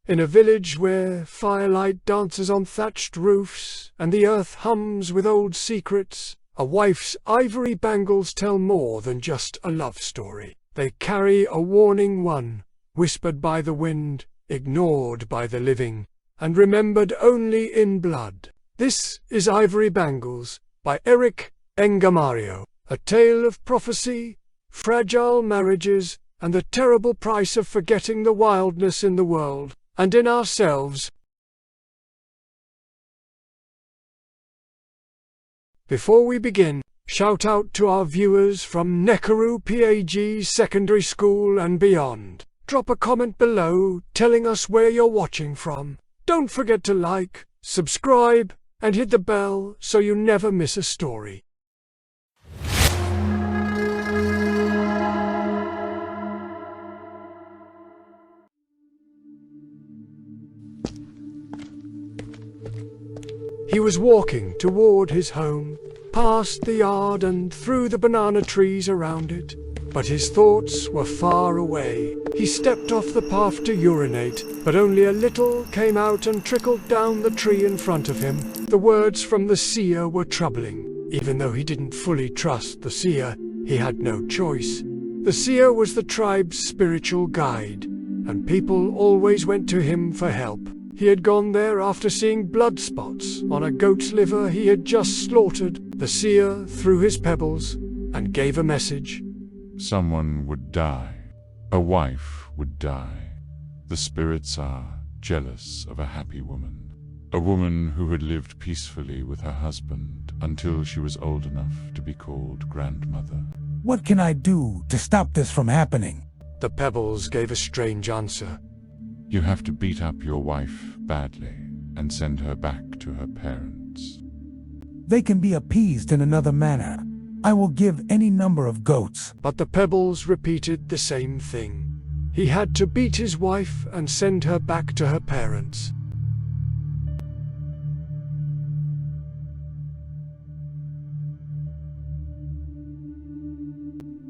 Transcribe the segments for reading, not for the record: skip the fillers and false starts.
In a village where firelight dances on thatched roofs and the earth hums with old secrets, a wife's ivory bangles tell more than just a love story. They carry a warning, one whispered by the wind, ignored by the living, and remembered only in blood. This is Ivory Bangles by Eric Engamario, a tale of prophecy, fragile marriages, and the terrible price of forgetting the wildness in the world and in ourselves. Before we begin, shout out to our viewers from Nekaru PAG Secondary School and beyond. Drop a comment below telling us where you're watching from. Don't forget to like, subscribe, and hit the bell so you never miss a story. He was walking toward his home, past the yard and through the banana trees around it, but his thoughts were far away. He stepped off the path to urinate, but only a little came out and trickled down the tree in front of him. The words from the seer were troubling. Even though he didn't fully trust the seer, he had no choice. The seer was the tribe's spiritual guide, and people always went to him for help. He had gone there after seeing blood spots on a goat's liver he had just slaughtered. The seer threw his pebbles and gave a message. Someone would die. A wife would die. The spirits are jealous of a happy woman. A woman who had lived peacefully with her husband until she was old enough to be called grandmother. What can I do to stop this from happening? The pebbles gave a strange answer. You have to beat up your wife badly and send her back to her parents. They can be appeased in another manner. I will give any number of goats. But the pebbles repeated the same thing. He had to beat his wife and send her back to her parents.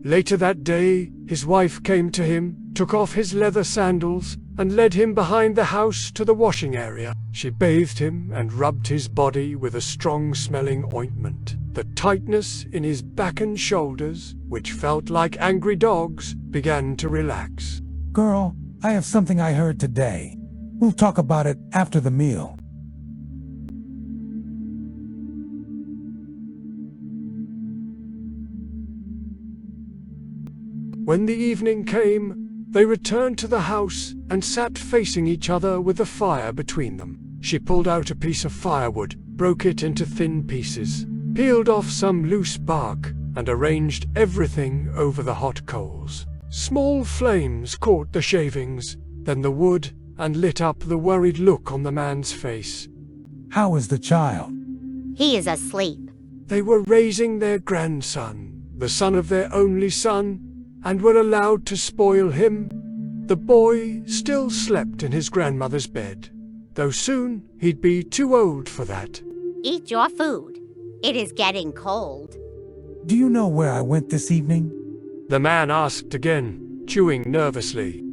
Later that day, his wife came to him, took off his leather sandals, and led him behind the house to the washing area. She bathed him and rubbed his body with a strong-smelling ointment. The tightness in his back and shoulders, which felt like angry dogs, began to relax. Girl, I have something I heard today. We'll talk about it after the meal. When the evening came, they returned to the house and sat facing each other with the fire between them. She pulled out a piece of firewood, broke it into thin pieces, peeled off some loose bark, and arranged everything over the hot coals. Small flames caught the shavings, then the wood, and lit up the worried look on the man's face. How is the child? He is asleep. They were raising their grandson, the son of their only son, and were allowed to spoil him. The boy still slept in his grandmother's bed, though soon he'd be too old for that. Eat your food. It is getting cold. Do you know where I went this evening? The man asked again, chewing nervously.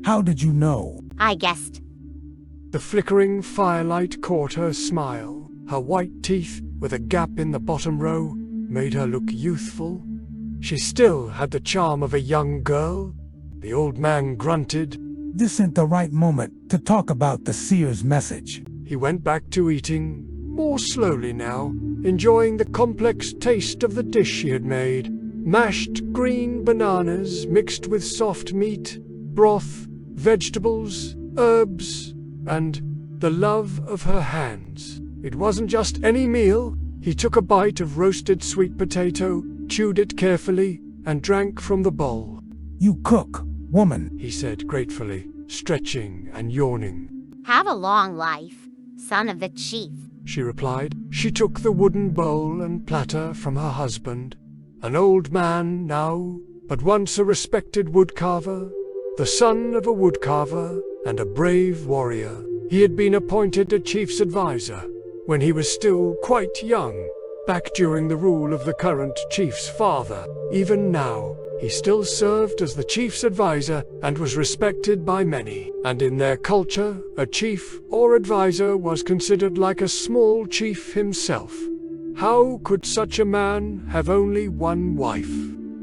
How did you know? I guessed. The flickering firelight caught her smile. Her white teeth, with a gap in the bottom row, made her look youthful. She still had the charm of a young girl. The old man grunted. This isn't the right moment to talk about the seer's message. He went back to eating, more slowly now, enjoying the complex taste of the dish she had made. Mashed green bananas mixed with soft meat, broth, vegetables, herbs, and the love of her hands. It wasn't just any meal. He took a bite of roasted sweet potato, chewed it carefully, and drank from the bowl. You cook, woman, he said gratefully, stretching and yawning. Have a long life, son of the chief. She replied. She took the wooden bowl and platter from her husband, an old man now, but once a respected woodcarver, the son of a woodcarver and a brave warrior. He had been appointed a chief's advisor when he was still quite young, back during the rule of the current chief's father. Even now, he he still served as the chief's advisor and was respected by many. And in their culture, a chief or advisor was considered like a small chief himself. How could such a man have only one wife?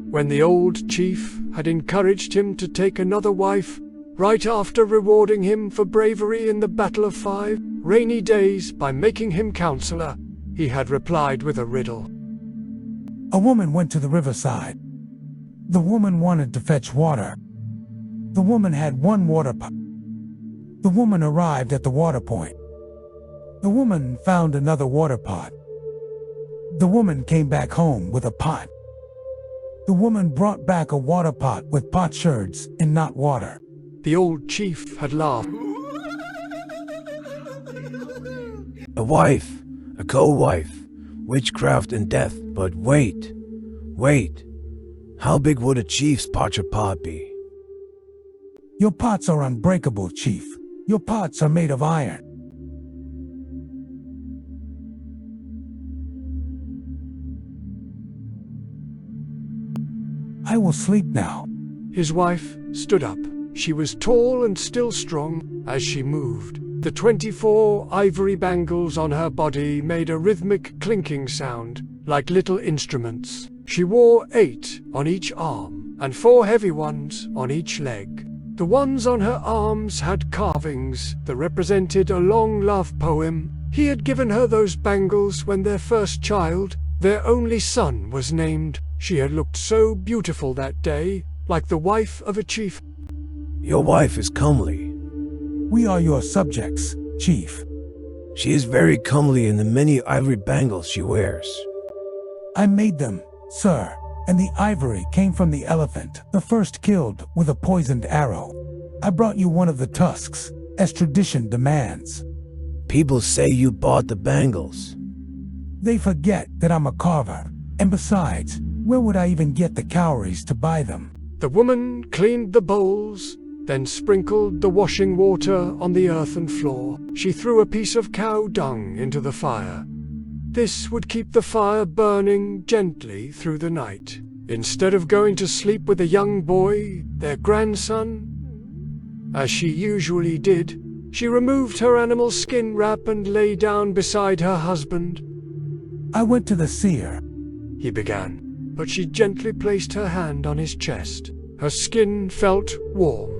When the old chief had encouraged him to take another wife, right after rewarding him for bravery in the Battle of 5 Rainy Days by making him counselor, he had replied with a riddle. A woman went to the riverside. The woman wanted to fetch water. The woman had one water pot. The woman arrived at the water point. The woman found another water pot. The woman came back home with a pot. The woman brought back a water pot with potsherds and not water. The old chief had laughed. A wife, a co-wife, witchcraft and death, but wait. How big would a chief's potcher pot be? Your pots are unbreakable, chief. Your pots are made of iron. I will sleep now. His wife stood up. She was tall and still strong as she moved. The 24 ivory bangles on her body made a rhythmic clinking sound, like little instruments. She wore 8 on each arm, and 4 heavy ones on each leg. The ones on her arms had carvings that represented a long love poem. He had given her those bangles when their first child, their only son, was named. She had looked so beautiful that day, like the wife of a chief. Your wife is comely. We are your subjects, chief. She is very comely in the many ivory bangles she wears. I made them, sir, and the ivory came from the elephant, the first killed with a poisoned arrow. I brought you one of the tusks, as tradition demands. People say you bought the bangles. They forget that I'm a carver, and besides, where would I even get the cowries to buy them? The woman cleaned the bowls, then sprinkled the washing water on the earthen floor. She threw a piece of cow dung into the fire. This would keep the fire burning gently through the night. Instead of going to sleep with the young boy, their grandson, as she usually did, she removed her animal skin wrap and lay down beside her husband. I went to the seer, he began, but she gently placed her hand on his chest. Her skin felt warm.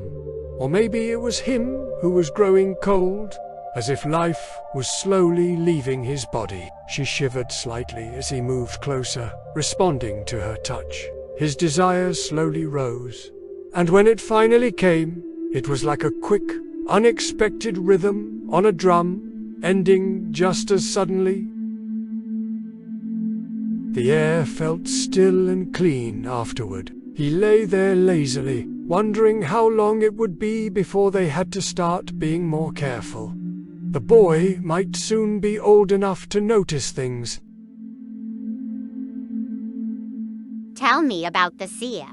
Or maybe it was him who was growing cold, as if life was slowly leaving his body. She shivered slightly as he moved closer, responding to her touch. His desires slowly rose, and when it finally came, it was like a quick, unexpected rhythm on a drum, ending just as suddenly. The air felt still and clean afterward. He lay there lazily, wondering how long it would be before they had to start being more careful. The boy might soon be old enough to notice things. Tell me about the seer.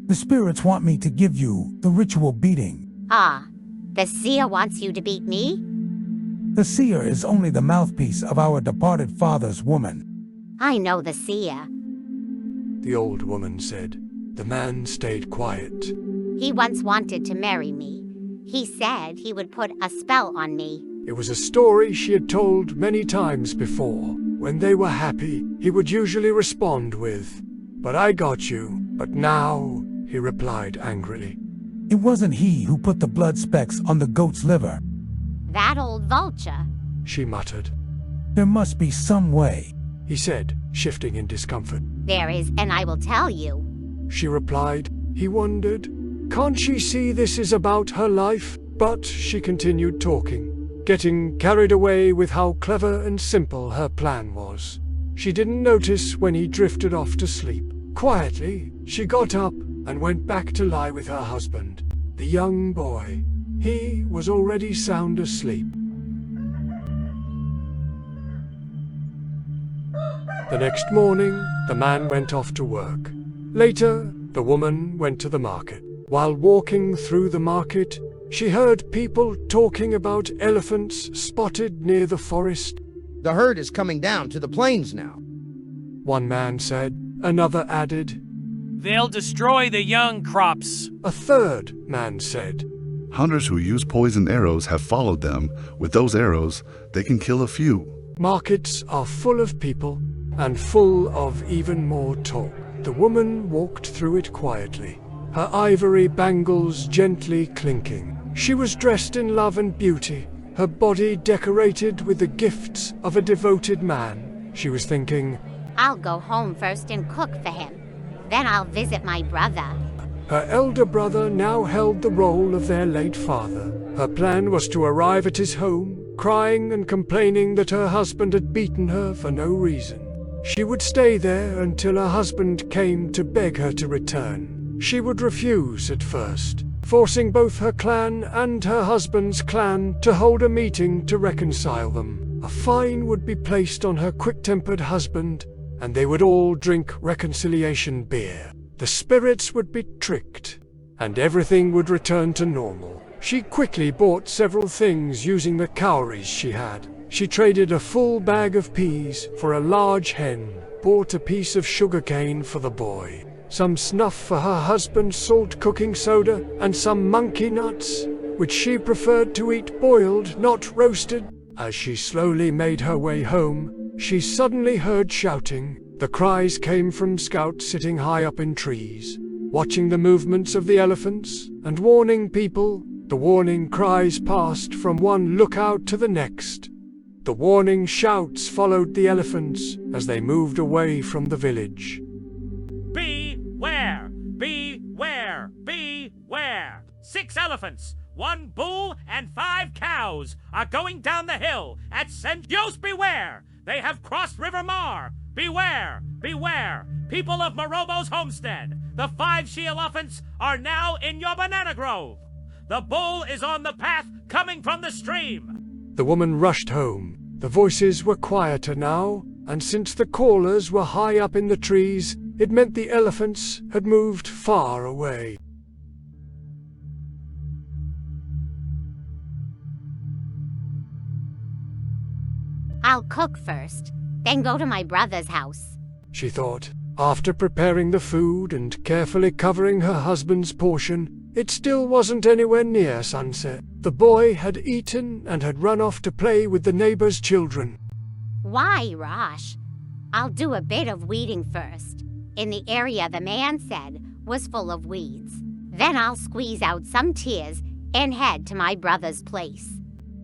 The spirits want me to give you the ritual beating. Ah, the seer wants you to beat me? The seer is only the mouthpiece of our departed father's woman. I know the seer. The old woman said. The man stayed quiet. He once wanted to marry me. He said he would put a spell on me. It was a story she had told many times before. When they were happy, he would usually respond with, "But I got you." "But now," he replied angrily. It wasn't he who put the blood specks on the goat's liver. That old vulture. She muttered. There must be some way, He said, shifting in discomfort. There is, and I will tell you. She replied. He wondered, can't she see this is about her life? But she continued talking, getting carried away with how clever and simple her plan was. She didn't notice when he drifted off to sleep. Quietly, she got up and went back to lie with her husband, the young boy. He was already sound asleep. The next morning, the man went off to work. Later, the woman went to the market. While walking through the market, she heard people talking about elephants spotted near the forest. The herd is coming down to the plains now. One man said. Another added, They'll destroy the young crops. A third man said. Hunters who use poisoned arrows have followed them. With those arrows, they can kill a few. Markets are full of people and full of even more talk. The woman walked through it quietly, her ivory bangles gently clinking. She was dressed in love and beauty, her body decorated with the gifts of a devoted man. She was thinking, I'll go home first and cook for him. Then I'll visit my brother. Her elder brother now held the role of their late father. Her plan was to arrive at his home, crying and complaining that her husband had beaten her for no reason. She would stay there until her husband came to beg her to return. She would refuse at first, forcing both her clan and her husband's clan to hold a meeting to reconcile them. A fine would be placed on her quick-tempered husband, and they would all drink reconciliation beer. The spirits would be tricked, and everything would return to normal. She quickly bought several things using the cowries she had. She traded a full bag of peas for a large hen, bought a piece of sugarcane for the boy, some snuff for her husband's salt cooking soda, and some monkey nuts, which she preferred to eat boiled, not roasted. As she slowly made her way home, she suddenly heard shouting. The cries came from scouts sitting high up in trees, watching the movements of the elephants and warning people. The warning cries passed from one lookout to the next. The warning shouts followed the elephants as they moved away from the village. Beware! Beware! Beware! 6 elephants, 1 bull, and 5 cows are going down the hill at St. Jos. Beware! They have crossed River Mar. Beware! Beware! People of Marobo's homestead, the 5 she-elephants are now in your banana grove. The bull is on the path coming from the stream. The woman rushed home. The voices were quieter now, and since the callers were high up in the trees, it meant the elephants had moved far away. I'll cook first, then go to my brother's house, she thought. After preparing the food and carefully covering her husband's portion, it still wasn't anywhere near sunset. The boy had eaten and had run off to play with the neighbor's children. Why, Rosh? I'll do a bit of weeding first, in the area the man said was full of weeds. Then I'll squeeze out some tears and head to my brother's place.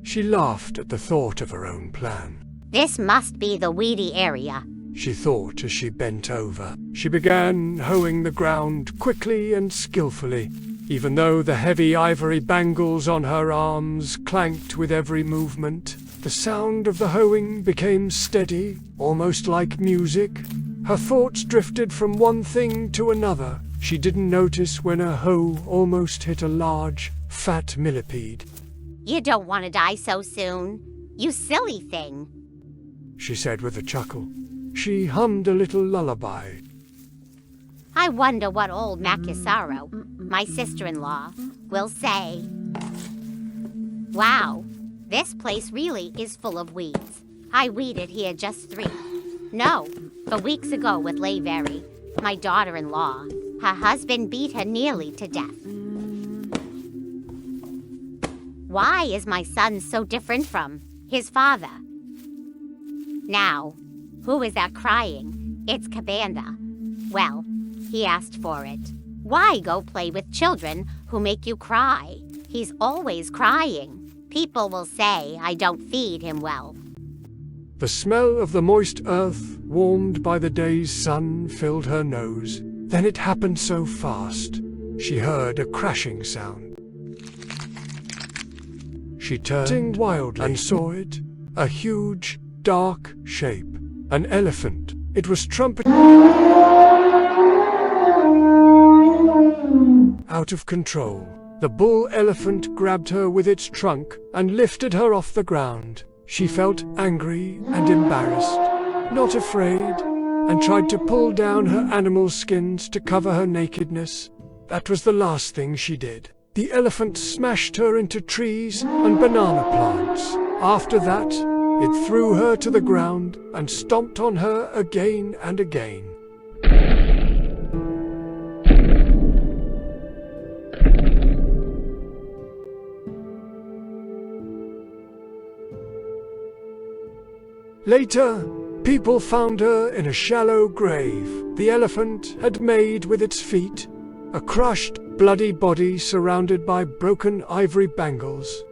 She laughed at the thought of her own plan. This must be the weedy area, she thought as she bent over. She began hoeing the ground quickly and skillfully, even though the heavy ivory bangles on her arms clanked with every movement. The sound of the hoeing became steady, almost like music. Her thoughts drifted from one thing to another. She didn't notice when her hoe almost hit a large, fat millipede. You don't want to die so soon, you silly thing, she said with a chuckle. She hummed a little lullaby. I wonder what old Makisaro, my sister-in-law, will say. Wow, this place really is full of weeds. I weeded here just 4 weeks ago with Layberry, my daughter-in-law. Her husband beat her nearly to death. Why is my son so different from his father? Now, who is that crying? It's Cabanda. Well, he asked for it. Why go play with children who make you cry? He's always crying. People will say I don't feed him well. The smell of the moist earth, warmed by the day's sun, filled her nose. Then it happened so fast. She heard a crashing sound. She turned wildly and saw it. A huge, dark shape. An elephant. It was trumpeting out of control. The bull elephant grabbed her with its trunk and lifted her off the ground. She felt angry and embarrassed, not afraid, and tried to pull down her animal skins to cover her nakedness. That was the last thing she did. The elephant smashed her into trees and banana plants. After that, it threw her to the ground and stomped on her again and again. Later, people found her in a shallow grave the elephant had made with its feet, a crushed, bloody body surrounded by broken ivory bangles.